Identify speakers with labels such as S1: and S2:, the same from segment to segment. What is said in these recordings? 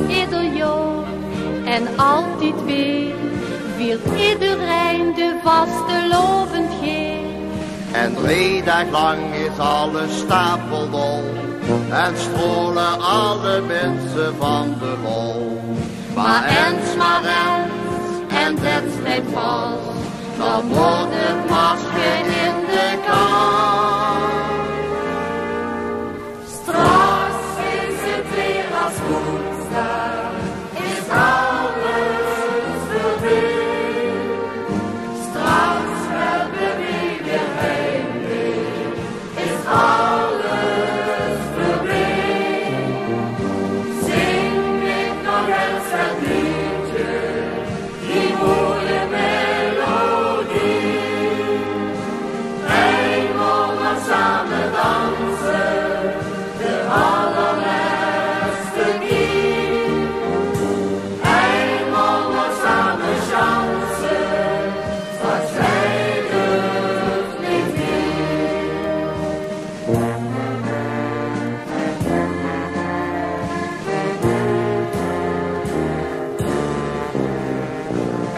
S1: ieder jaar en altijd weer viert iedereen de vaste lovend geer.
S2: En 3 dagen lang is alles stapeldol en strolen alle mensen van de wol.
S1: Maar eens en dat staat vast, dan wordt het masker in de kast. Straks is het weer als woensdag, is alles voorbij. Straks hebben we weer heimwee, is alles voorbij. Zing ik nog eens het liedje, die mooie melodie. Eenmaal maar samen dansen, de allerlaatste keer. Eenmaal maar samen chansen, straks zijn het niet meer.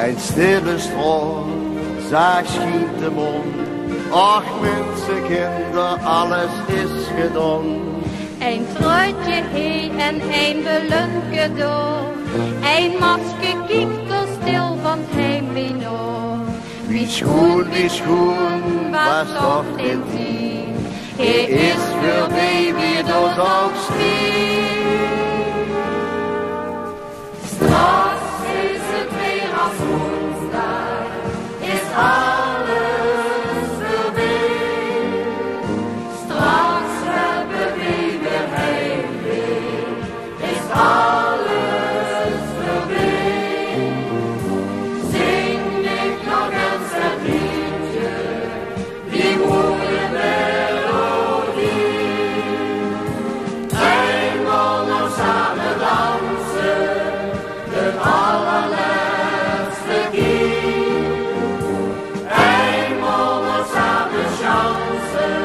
S2: Een stille stroom, zaag schiet de mond. Och mensen, kinderen, alles is gedaan.
S1: Een truitje heen en een belunke door. Een masker kijkt er stil van het heimwee nog.
S2: Wie schoen, was toch in die. Hij is voorbij wie dat ook stier.
S1: Straks is het weer als woensdag, is alles voorbij. Straks hebben we weer heimwee, is alles voorbij. Zing ik nog eens het liedje, die mooie melodie. Eenmaal nog samen dansen, de allerlaatste keer. Eenmaal nog samen chansen,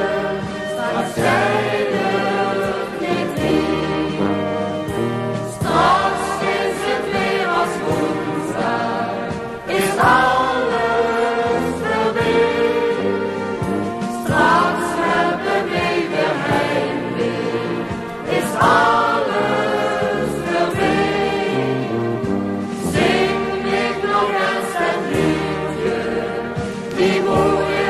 S1: straks zijn het niet meer. Straks is het weer als woensdag, is alles voorbij. Straks hebben we weer heimwee, is alles voorbij. Zing ik nog eens het liedje, die mooie